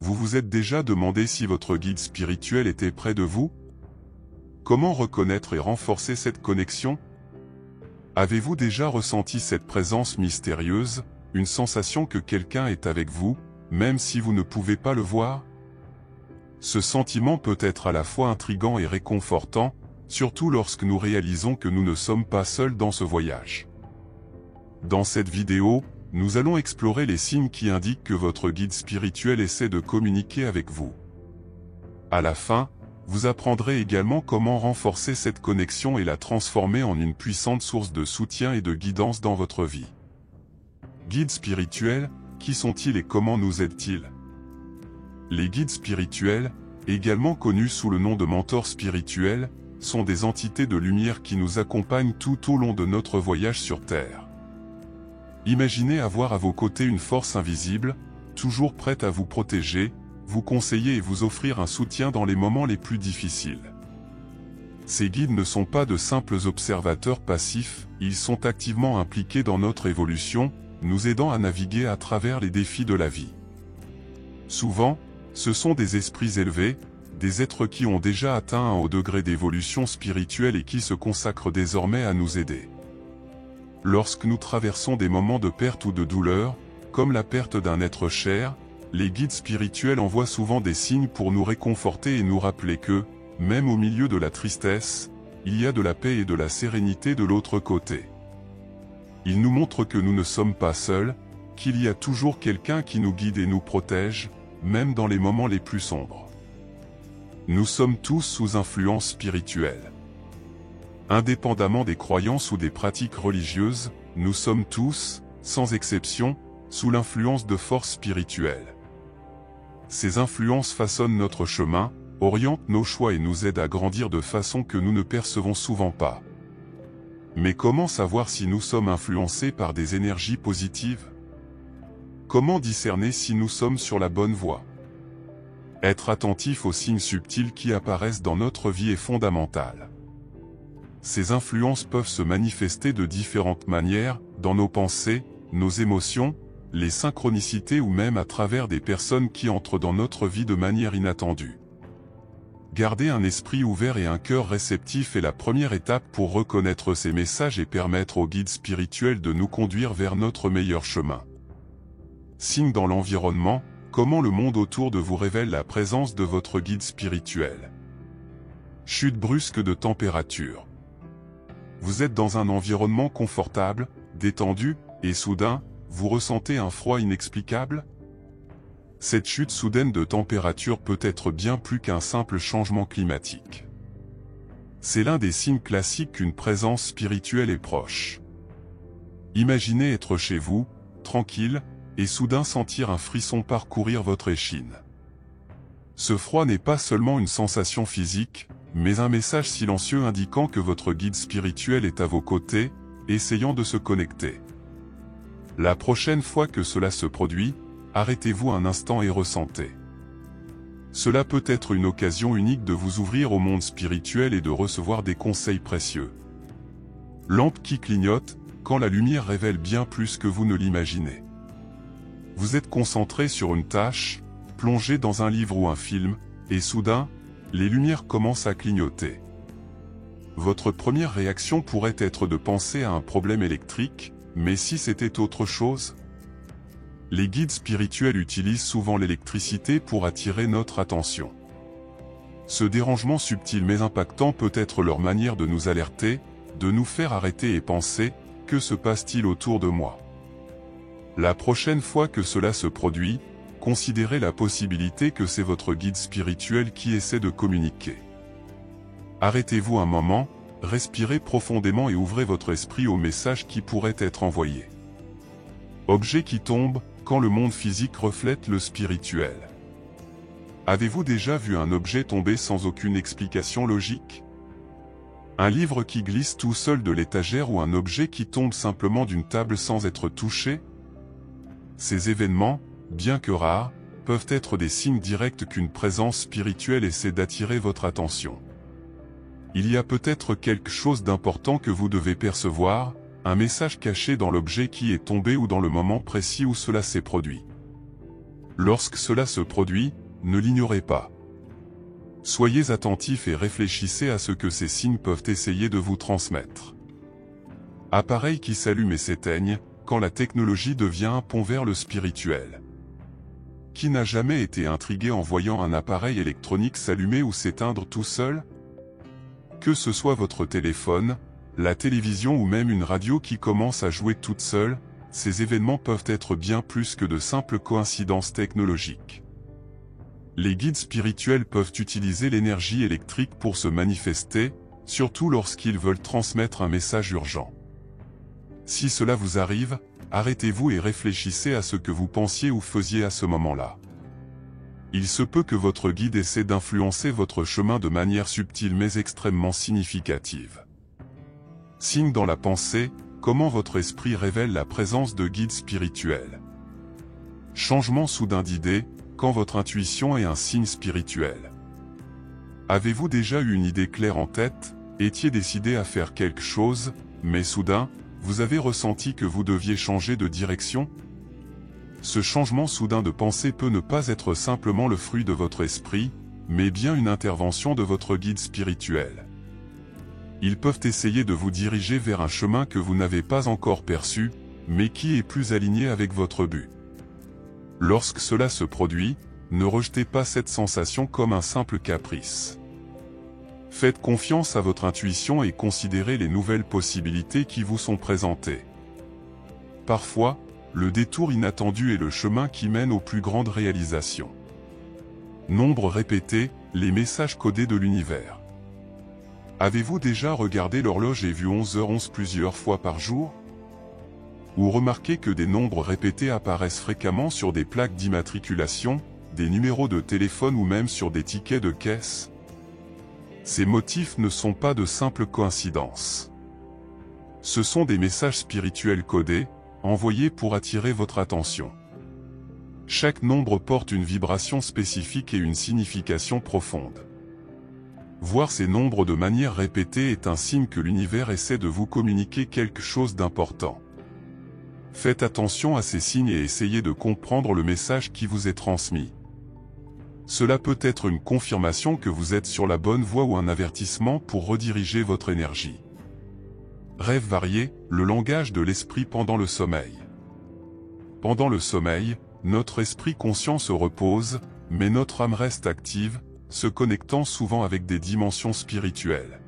Vous vous êtes déjà demandé si votre guide spirituel était près de vous? Comment reconnaître et renforcer cette connexion? Avez-vous déjà ressenti cette présence mystérieuse, une sensation que quelqu'un est avec vous, même si vous ne pouvez pas le voir? Ce sentiment peut être à la fois intrigant et réconfortant, surtout lorsque nous réalisons que nous ne sommes pas seuls dans ce voyage. Dans cette vidéo, nous allons explorer les signes qui indiquent que votre guide spirituel essaie de communiquer avec vous. À la fin, vous apprendrez également comment renforcer cette connexion et la transformer en une puissante source de soutien et de guidance dans votre vie. Guides spirituels, qui sont-ils et comment nous aident-ils? Les guides spirituels, également connus sous le nom de mentors spirituels, sont des entités de lumière qui nous accompagnent tout au long de notre voyage sur Terre. Imaginez avoir à vos côtés une force invisible, toujours prête à vous protéger, vous conseiller et vous offrir un soutien dans les moments les plus difficiles. Ces guides ne sont pas de simples observateurs passifs, ils sont activement impliqués dans notre évolution, nous aidant à naviguer à travers les défis de la vie. Souvent, ce sont des esprits élevés, des êtres qui ont déjà atteint un haut degré d'évolution spirituelle et qui se consacrent désormais à nous aider. Lorsque nous traversons des moments de perte ou de douleur, comme la perte d'un être cher, les guides spirituels envoient souvent des signes pour nous réconforter et nous rappeler que, même au milieu de la tristesse, il y a de la paix et de la sérénité de l'autre côté. Ils nous montrent que nous ne sommes pas seuls, qu'il y a toujours quelqu'un qui nous guide et nous protège, même dans les moments les plus sombres. Nous sommes tous sous influence spirituelle. Indépendamment des croyances ou des pratiques religieuses, nous sommes tous, sans exception, sous l'influence de forces spirituelles. Ces influences façonnent notre chemin, orientent nos choix et nous aident à grandir de façon que nous ne percevons souvent pas. Mais comment savoir si nous sommes influencés par des énergies positives? Comment discerner si nous sommes sur la bonne voie? Être attentif aux signes subtils qui apparaissent dans notre vie est fondamental. Ces influences peuvent se manifester de différentes manières, dans nos pensées, nos émotions, les synchronicités ou même à travers des personnes qui entrent dans notre vie de manière inattendue. Garder un esprit ouvert et un cœur réceptif est la première étape pour reconnaître ces messages et permettre aux guides spirituels de nous conduire vers notre meilleur chemin. Signes dans l'environnement, comment le monde autour de vous révèle la présence de votre guide spirituel. Chute brusque de température. Vous êtes dans un environnement confortable, détendu, et soudain, vous ressentez un froid inexplicable? Cette chute soudaine de température peut être bien plus qu'un simple changement climatique. C'est l'un des signes classiques qu'une présence spirituelle est proche. Imaginez être chez vous, tranquille, et soudain sentir un frisson parcourir votre échine. Ce froid n'est pas seulement une sensation physique, mais un message silencieux indiquant que votre guide spirituel est à vos côtés, essayant de se connecter. La prochaine fois que cela se produit, arrêtez-vous un instant et ressentez. Cela peut être une occasion unique de vous ouvrir au monde spirituel et de recevoir des conseils précieux. Lampe qui clignote, quand la lumière révèle bien plus que vous ne l'imaginez. Vous êtes concentré sur une tâche, plongé dans un livre ou un film, et soudain, les lumières commencent à clignoter. Votre première réaction pourrait être de penser à un problème électrique, mais si c'était autre chose? Les guides spirituels utilisent souvent l'électricité pour attirer notre attention. Ce dérangement subtil mais impactant peut être leur manière de nous alerter, de nous faire arrêter et penser, que se passe-t-il autour de moi? La prochaine fois que cela se produit, considérez la possibilité que c'est votre guide spirituel qui essaie de communiquer. Arrêtez-vous un moment, respirez profondément et ouvrez votre esprit au message qui pourrait être envoyé. Objet qui tombe, quand le monde physique reflète le spirituel. Avez-vous déjà vu un objet tomber sans aucune explication logique? Un livre qui glisse tout seul de l'étagère ou un objet qui tombe simplement d'une table sans être touché? Ces événements, bien que rares, peuvent être des signes directs qu'une présence spirituelle essaie d'attirer votre attention. Il y a peut-être quelque chose d'important que vous devez percevoir, un message caché dans l'objet qui est tombé ou dans le moment précis où cela s'est produit. Lorsque cela se produit, ne l'ignorez pas. Soyez attentifs et réfléchissez à ce que ces signes peuvent essayer de vous transmettre. Appareils qui s'allument et s'éteignent, quand la technologie devient un pont vers le spirituel. Qui n'a jamais été intrigué en voyant un appareil électronique s'allumer ou s'éteindre tout seul? Que ce soit votre téléphone, la télévision ou même une radio qui commence à jouer toute seule, ces événements peuvent être bien plus que de simples coïncidences technologiques. Les guides spirituels peuvent utiliser l'énergie électrique pour se manifester, surtout lorsqu'ils veulent transmettre un message urgent. Si cela vous arrive, arrêtez-vous et réfléchissez à ce que vous pensiez ou faisiez à ce moment-là. Il se peut que votre guide essaie d'influencer votre chemin de manière subtile mais extrêmement significative. Signe dans la pensée, comment votre esprit révèle la présence de guides spirituels. Changement soudain d'idée, quand votre intuition est un signe spirituel. Avez-vous déjà eu une idée claire en tête, étiez décidé à faire quelque chose, mais soudain, vous avez ressenti que vous deviez changer de direction? Ce changement soudain de pensée peut ne pas être simplement le fruit de votre esprit, mais bien une intervention de votre guide spirituel. Ils peuvent essayer de vous diriger vers un chemin que vous n'avez pas encore perçu, mais qui est plus aligné avec votre but. Lorsque cela se produit, ne rejetez pas cette sensation comme un simple caprice. Faites confiance à votre intuition et considérez les nouvelles possibilités qui vous sont présentées. Parfois, le détour inattendu est le chemin qui mène aux plus grandes réalisations. Nombre répété, les messages codés de l'univers. Avez-vous déjà regardé l'horloge et vu 11h11 plusieurs fois par jour? Ou remarqué que des nombres répétés apparaissent fréquemment sur des plaques d'immatriculation, des numéros de téléphone ou même sur des tickets de caisse? Ces motifs ne sont pas de simples coïncidences. Ce sont des messages spirituels codés, envoyés pour attirer votre attention. Chaque nombre porte une vibration spécifique et une signification profonde. Voir ces nombres de manière répétée est un signe que l'univers essaie de vous communiquer quelque chose d'important. Faites attention à ces signes et essayez de comprendre le message qui vous est transmis. Cela peut être une confirmation que vous êtes sur la bonne voie ou un avertissement pour rediriger votre énergie. Rêves variés, le langage de l'esprit pendant le sommeil. Pendant le sommeil, notre esprit conscient se repose, mais notre âme reste active, se connectant souvent avec des dimensions spirituelles.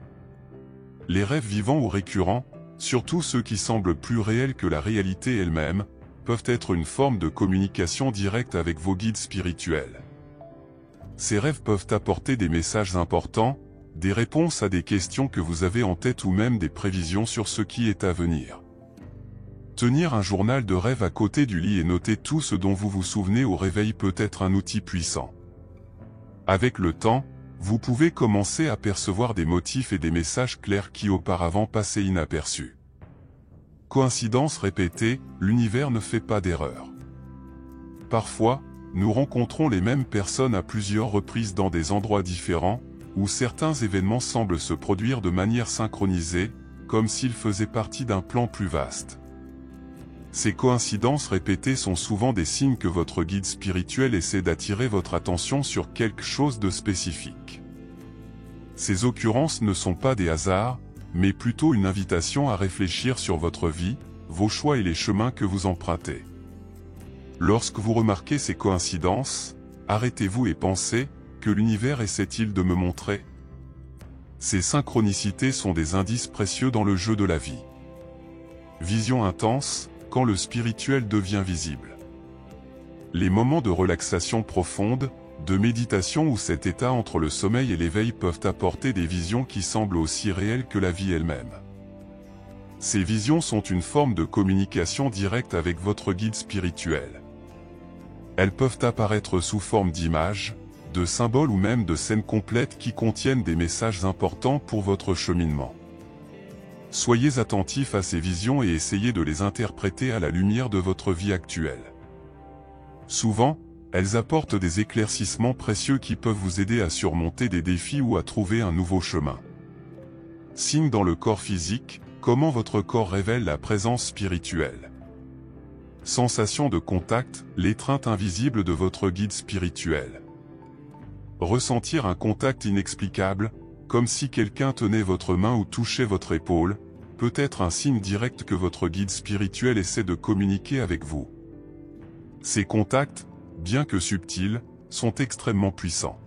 Les rêves vivants ou récurrents, surtout ceux qui semblent plus réels que la réalité elle-même, peuvent être une forme de communication directe avec vos guides spirituels. Ces rêves peuvent apporter des messages importants, des réponses à des questions que vous avez en tête ou même des prévisions sur ce qui est à venir. Tenir un journal de rêve à côté du lit et noter tout ce dont vous vous souvenez au réveil peut être un outil puissant. Avec le temps, vous pouvez commencer à percevoir des motifs et des messages clairs qui auparavant passaient inaperçus. Coïncidence répétée, l'univers ne fait pas d'erreur. Parfois, nous rencontrons les mêmes personnes à plusieurs reprises dans des endroits différents, où certains événements semblent se produire de manière synchronisée, comme s'ils faisaient partie d'un plan plus vaste. Ces coïncidences répétées sont souvent des signes que votre guide spirituel essaie d'attirer votre attention sur quelque chose de spécifique. Ces occurrences ne sont pas des hasards, mais plutôt une invitation à réfléchir sur votre vie, vos choix et les chemins que vous empruntez. Lorsque vous remarquez ces coïncidences, arrêtez-vous et pensez, que l'univers essaie-t-il de me montrer? Ces synchronicités sont des indices précieux dans le jeu de la vie. Vision intense, quand le spirituel devient visible. Les moments de relaxation profonde, de méditation ou cet état entre le sommeil et l'éveil peuvent apporter des visions qui semblent aussi réelles que la vie elle-même. Ces visions sont une forme de communication directe avec votre guide spirituel. Elles peuvent apparaître sous forme d'images, de symboles ou même de scènes complètes qui contiennent des messages importants pour votre cheminement. Soyez attentifs à ces visions et essayez de les interpréter à la lumière de votre vie actuelle. Souvent, elles apportent des éclaircissements précieux qui peuvent vous aider à surmonter des défis ou à trouver un nouveau chemin. Signe dans le corps physique, comment votre corps révèle la présence spirituelle. Sensation de contact, l'étreinte invisible de votre guide spirituel. Ressentir un contact inexplicable, comme si quelqu'un tenait votre main ou touchait votre épaule, peut être un signe direct que votre guide spirituel essaie de communiquer avec vous. Ces contacts, bien que subtils, sont extrêmement puissants.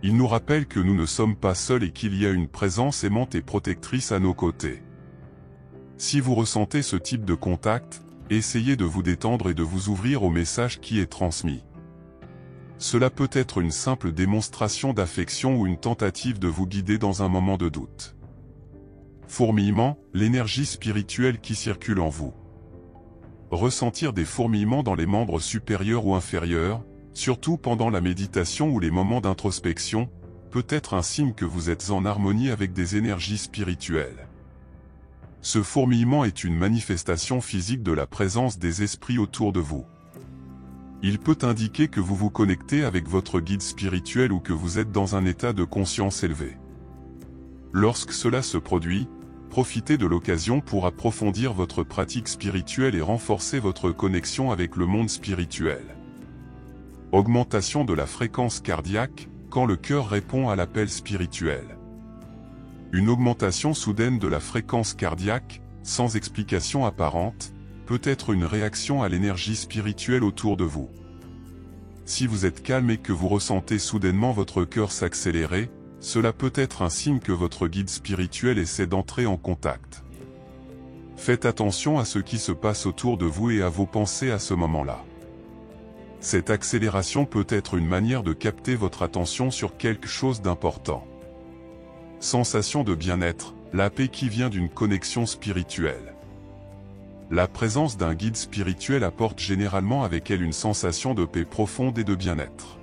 Ils nous rappellent que nous ne sommes pas seuls et qu'il y a une présence aimante et protectrice à nos côtés. Si vous ressentez ce type de contact, essayez de vous détendre et de vous ouvrir au message qui est transmis. Cela peut être une simple démonstration d'affection ou une tentative de vous guider dans un moment de doute. Fourmillement, l'énergie spirituelle qui circule en vous. Ressentir des fourmillements dans les membres supérieurs ou inférieurs, surtout pendant la méditation ou les moments d'introspection, peut être un signe que vous êtes en harmonie avec des énergies spirituelles. Ce fourmillement est une manifestation physique de la présence des esprits autour de vous. Il peut indiquer que vous vous connectez avec votre guide spirituel ou que vous êtes dans un état de conscience élevé. Lorsque cela se produit, profitez de l'occasion pour approfondir votre pratique spirituelle et renforcer votre connexion avec le monde spirituel. Augmentation de la fréquence cardiaque, quand le cœur répond à l'appel spirituel. Une augmentation soudaine de la fréquence cardiaque, sans explication apparente, peut être une réaction à l'énergie spirituelle autour de vous. Si vous êtes calme et que vous ressentez soudainement votre cœur s'accélérer, cela peut être un signe que votre guide spirituel essaie d'entrer en contact. Faites attention à ce qui se passe autour de vous et à vos pensées à ce moment-là. Cette accélération peut être une manière de capter votre attention sur quelque chose d'important. Sensation de bien-être, la paix qui vient d'une connexion spirituelle. La présence d'un guide spirituel apporte généralement avec elle une sensation de paix profonde et de bien-être.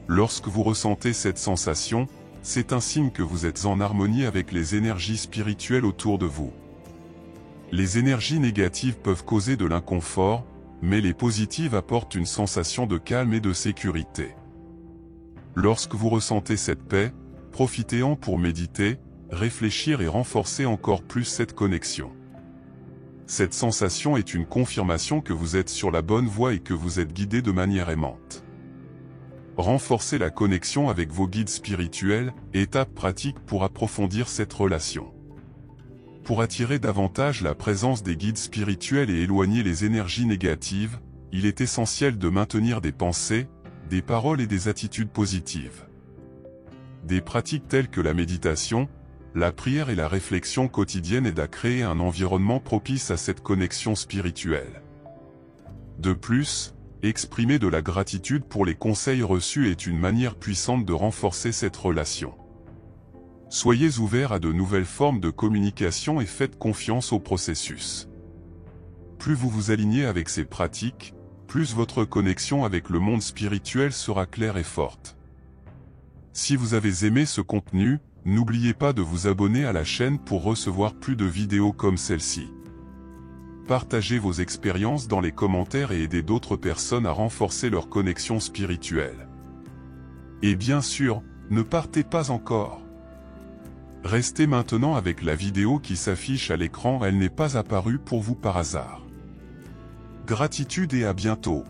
Lorsque vous ressentez cette sensation, c'est un signe que vous êtes en harmonie avec les énergies spirituelles autour de vous. Les énergies négatives peuvent causer de l'inconfort, mais les positives apportent une sensation de calme et de sécurité. Lorsque vous ressentez cette paix, profitez-en pour méditer, réfléchir et renforcer encore plus cette connexion. Cette sensation est une confirmation que vous êtes sur la bonne voie et que vous êtes guidé de manière aimante. Renforcez la connexion avec vos guides spirituels, étape pratique pour approfondir cette relation. Pour attirer davantage la présence des guides spirituels et éloigner les énergies négatives, il est essentiel de maintenir des pensées, des paroles et des attitudes positives. Des pratiques telles que la méditation, la prière et la réflexion quotidienne aident à créer un environnement propice à cette connexion spirituelle. De plus, exprimer de la gratitude pour les conseils reçus est une manière puissante de renforcer cette relation. Soyez ouverts à de nouvelles formes de communication et faites confiance au processus. Plus vous vous alignez avec ces pratiques, plus votre connexion avec le monde spirituel sera claire et forte. Si vous avez aimé ce contenu, n'oubliez pas de vous abonner à la chaîne pour recevoir plus de vidéos comme celle-ci. Partagez vos expériences dans les commentaires et aidez d'autres personnes à renforcer leur connexion spirituelle. Et bien sûr, ne partez pas encore. Restez maintenant avec la vidéo qui s'affiche à l'écran, elle n'est pas apparue pour vous par hasard. Gratitude et à bientôt.